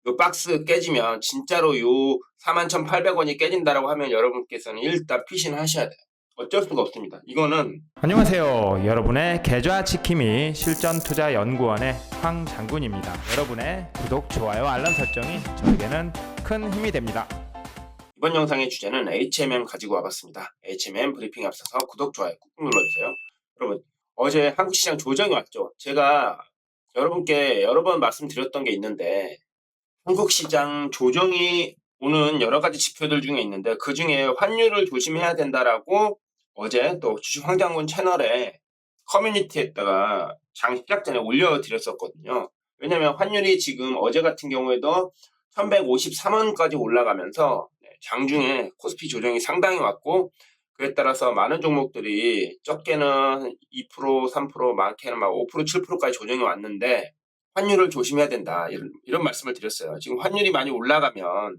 요 박스 깨지면 진짜로 요 41,800원이 깨진다라고 하면 여러분께서는 일단 피신하셔야 돼요. 어쩔 수가 없습니다. 이거는 안녕하세요. 여러분의 계좌 지킴이 실전투자연구원의 황장군입니다. 여러분의 구독, 좋아요, 알람 설정이 저에게는 큰 힘이 됩니다. 이번 영상의 주제는 HMM 가지고 와봤습니다. HMM 브리핑 앞서서 구독, 좋아요 꾹 눌러주세요. 여러분, 어제 한국 시장 조정이 왔죠. 제가 여러분께 여러 번 말씀드렸던 게 있는데 한국 시장 조정이 오는 여러 가지 지표들 중에 있는데 그 중에 환율을 조심해야 된다라고 어제 또 주식 황장군 채널에 커뮤니티에다가 장 시작 전에 올려드렸었거든요. 왜냐면 환율이 지금 어제 같은 경우에도 1153원까지 올라가면서 장중에 코스피 조정이 상당히 왔고 그에 따라서 많은 종목들이 적게는 2%, 3%, 많게는 막 5%, 7%까지 조정이 왔는데 환율을 조심해야 된다. 이런 말씀을 드렸어요. 지금 환율이 많이 올라가면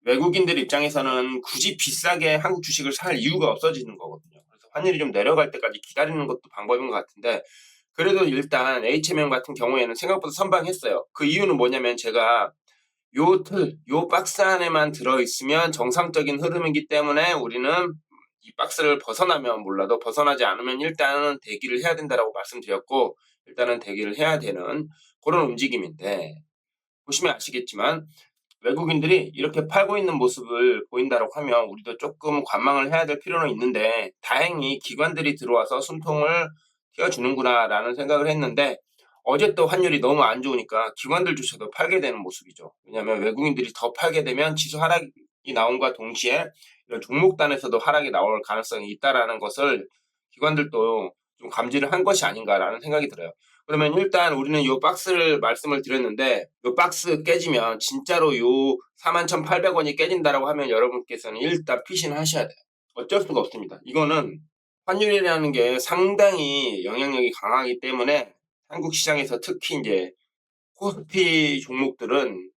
외국인들 입장에서는 굳이 비싸게 한국 주식을 살 이유가 없어지는 거거든요. 그래서 환율이 좀 내려갈 때까지 기다리는 것도 방법인 것 같은데 그래도 일단 HMM 같은 경우에는 생각보다 선방했어요. 그 이유는 뭐냐면 제가 요 박스 안에만 들어있으면 정상적인 흐름이기 때문에 우리는 이 박스를 벗어나면 몰라도 벗어나지 않으면 일단은 대기를 해야 된다라고 말씀드렸고 일단은 대기를 해야 되는 그런 움직임인데 보시면 아시겠지만 외국인들이 이렇게 팔고 있는 모습을 보인다고 하면 우리도 조금 관망을 해야 될 필요는 있는데 다행히 기관들이 들어와서 숨통을 틔워주는구나라는 생각을 했는데 어제 또 환율이 너무 안 좋으니까 기관들조차도 팔게 되는 모습이죠. 왜냐하면 외국인들이 더 팔게 되면 지수 하락이 나온과 동시에 이런 종목단에서도 하락이 나올 가능성이 있다라는 것을 기관들도 좀 감지를 한 것이 아닌가라는 생각이 들어요. 그러면 일단 우리는 요 박스를 말씀을 드렸는데 요 박스 깨지면 진짜로 요 41,800원이 깨진다라고 하면 여러분께서는 일단 피신하셔야 돼요. 어쩔 수가 없습니다. 이거는 환율이라는 게 상당히 영향력이 강하기 때문에 한국 시장에서 특히 이제 코스피 종목들은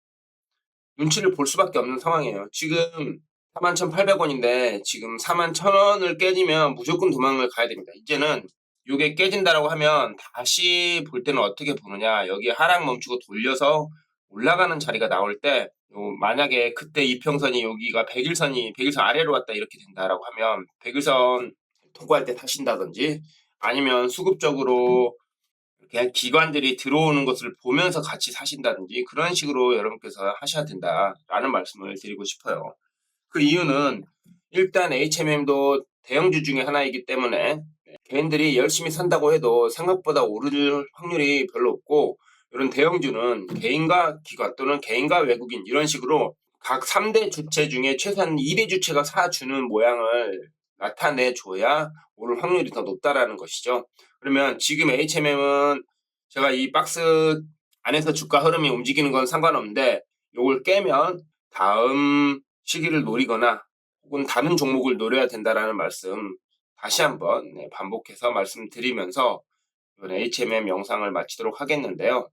눈치를 볼 수밖에 없는 상황이에요. 지금 41,800원인데 지금 41,000원을 깨지면 무조건 도망을 가야 됩니다. 이제는 요게 깨진다라고 하면 다시 볼 때는 어떻게 보느냐. 여기 하락 멈추고 돌려서 올라가는 자리가 나올 때 만약에 그때 이평선이 여기가 100일선 아래로 왔다 이렇게 된다라고 하면 100일선 통과할 때 타신다든지 아니면 수급적으로 그냥 기관들이 들어오는 것을 보면서 같이 사신다든지 그런 식으로 여러분께서 하셔야 된다라는 말씀을 드리고 싶어요. 그 이유는 일단 HMM도 대형주 중에 하나이기 때문에 개인들이 열심히 산다고 해도 생각보다 오를 확률이 별로 없고 이런 대형주는 개인과 기관 또는 개인과 외국인 이런 식으로 각 3대 주체 중에 최소한 2대 주체가 사주는 모양을 나타내줘야 오를 확률이 더 높다라는 것이죠. 그러면 지금 HMM은 제가 이 박스 안에서 주가 흐름이 움직이는 건 상관없는데 요걸 깨면 다음 시기를 노리거나 혹은 다른 종목을 노려야 된다라는 말씀 다시 한번 반복해서 말씀드리면서 이번 HMM 영상을 마치도록 하겠는데요.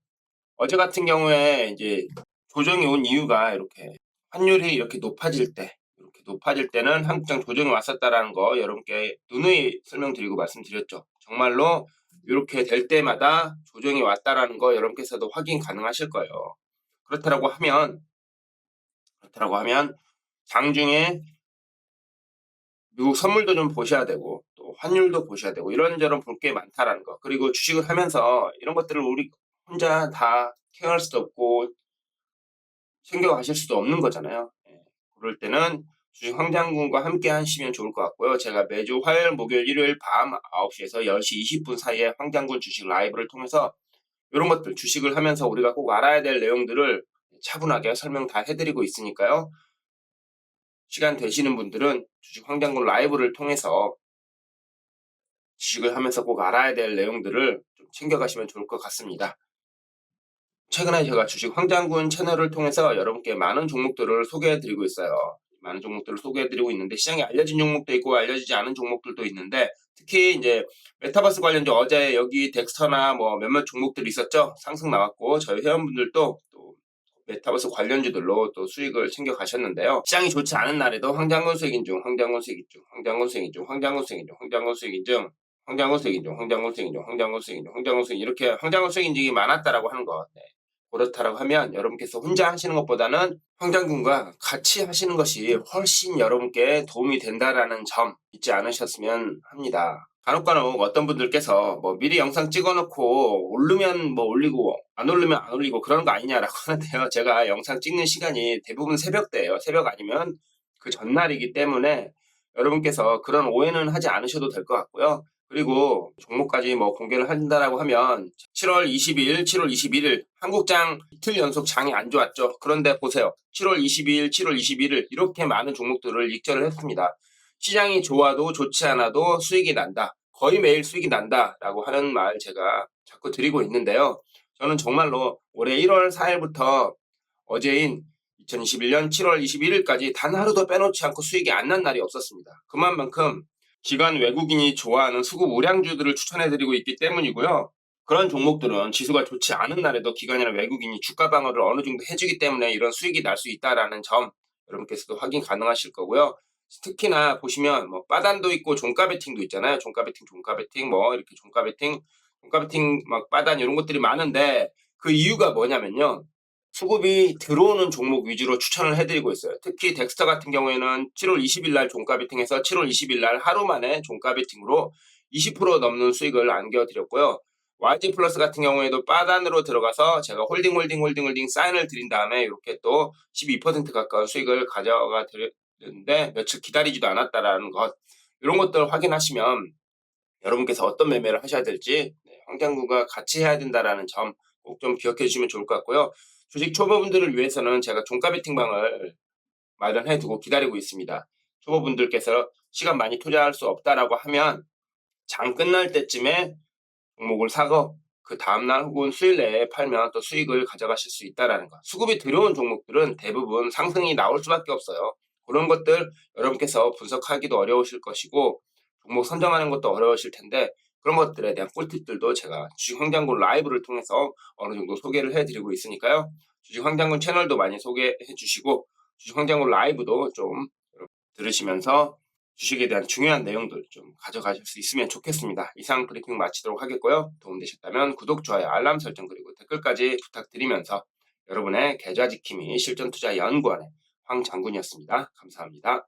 어제 같은 경우에 이제 조정이 온 이유가 이렇게 환율이 이렇게 높아질 때는 한국장 조정이 왔었다라는 거 여러분께 누누이 설명드리고 말씀드렸죠. 정말로 이렇게 될 때마다 조정이 왔다라는 거 여러분께서도 확인 가능하실 거예요. 그렇다라고 하면 장중에 미국 선물도 좀 보셔야 되고 또 환율도 보셔야 되고 이런저런 볼 게 많다라는 거. 그리고 주식을 하면서 이런 것들을 우리 혼자 다 케어할 수도 없고 챙겨가실 수도 없는 거잖아요. 그럴 때는 주식 황장군과 함께 하시면 좋을 것 같고요. 제가 매주 화요일, 목요일, 일요일 밤 9시에서 10시 20분 사이에 황장군 주식 라이브를 통해서 이런 것들 주식을 하면서 우리가 꼭 알아야 될 내용들을 차분하게 설명 다 해드리고 있으니까요. 시간 되시는 분들은 주식 황장군 라이브를 통해서 주식을 하면서 꼭 알아야 될 내용들을 좀 챙겨가시면 좋을 것 같습니다. 최근에 제가 주식 황장군 채널을 통해서 여러분께 많은 종목들을 소개해드리고 있어요. 많은 종목들을 소개해드리고 있는데 시장에 알려진 종목도 있고 알려지지 않은 종목들도 있는데 특히 이제 메타버스 관련주 어제 여기 덱스터나 뭐 몇몇 종목들이 있었죠. 상승 나왔고 저희 회원분들도 또 메타버스 관련주들로 또 수익을 챙겨 가셨는데요. 시장이 좋지 않은 날에도 황장군 수익인 중, 황장군 수익인 중, 황장군 수익인 중, 황장군 수익인 중, 황장군 수익인 중, 황장군 수익인 중, 황장군 수익인 중, 황장군 수익인 중, 황장군 수익 이렇게 황장군 수익 인증이 많았다라고 하는 거. 네. 그렇다라고 하면 여러분께서 혼자 하시는 것보다는 황 장군과 같이 하시는 것이 훨씬 여러분께 도움이 된다라는 점 잊지 않으셨으면 합니다. 간혹간혹 어떤 분들께서 뭐 미리 영상 찍어놓고 오르면 뭐 올리고 안 오르면 안 올리고 그런 거 아니냐라고 하는데요. 제가 영상 찍는 시간이 대부분 새벽대예요. 새벽 아니면 그 전날이기 때문에 여러분께서 그런 오해는 하지 않으셔도 될 것 같고요. 그리고 종목까지 뭐 공개를 한다라고 하면 7월 22일, 7월 21일 한국장 이틀 연속 장이 안 좋았죠. 그런데 보세요. 7월 22일, 7월 21일 이렇게 많은 종목들을 익절을 했습니다. 시장이 좋아도 좋지 않아도 수익이 난다. 거의 매일 수익이 난다라고 하는 말 제가 자꾸 드리고 있는데요. 저는 정말로 올해 1월 4일부터 어제인 2021년 7월 21일까지 단 하루도 빼놓지 않고 수익이 안 난 날이 없었습니다. 그만큼 기관 외국인이 좋아하는 수급 우량주들을 추천해드리고 있기 때문이고요. 그런 종목들은 지수가 좋지 않은 날에도 기관이나 외국인이 주가 방어를 어느 정도 해주기 때문에 이런 수익이 날 수 있다라는 점 여러분께서도 확인 가능하실 거고요. 특히나 보시면 뭐 빠단도 있고 종가 베팅도 있잖아요. 종가 베팅 뭐 이렇게 종가 베팅 막 빠단 이런 것들이 많은데 그 이유가 뭐냐면요. 수급이 들어오는 종목 위주로 추천을 해드리고 있어요. 특히 덱스터 같은 경우에는 7월 20일 날 종가 베팅해서 7월 20일 날 하루 만에 종가 베팅으로 20% 넘는 수익을 안겨드렸고요. YG 플러스 같은 경우에도 빠단으로 들어가서 제가 홀딩 사인을 드린 다음에 이렇게 또 12% 가까운 수익을 가져가 드렸는데 며칠 기다리지도 않았다라는 것 이런 것들 확인하시면 여러분께서 어떤 매매를 하셔야 될지 황장군과 같이 해야 된다라는 점 꼭 좀 기억해 주시면 좋을 것 같고요. 주식 초보분들을 위해서는 제가 종가 베팅방을 마련해 두고 기다리고 있습니다. 초보분들께서 시간 많이 투자할 수 없다라고 하면 장 끝날 때쯤에 종목을 사고 그 다음날 혹은 수일 내에 팔면 또 수익을 가져가실 수 있다라는 것. 수급이 들어온 종목들은 대부분 상승이 나올 수밖에 없어요. 그런 것들 여러분께서 분석하기도 어려우실 것이고 종목 선정하는 것도 어려우실 텐데 그런 것들에 대한 꿀팁들도 제가 주식 황장군 라이브를 통해서 어느 정도 소개를 해드리고 있으니까요. 주식 황장군 채널도 많이 소개해 주시고 주식 황장군 라이브도 좀 들으시면서 주식에 대한 중요한 내용들 좀 가져가실 수 있으면 좋겠습니다. 이상 브리핑 마치도록 하겠고요. 도움되셨다면 구독, 좋아요, 알람 설정 그리고 댓글까지 부탁드리면서 여러분의 계좌 지킴이 실전투자 연구원의 황 장군이었습니다. 감사합니다.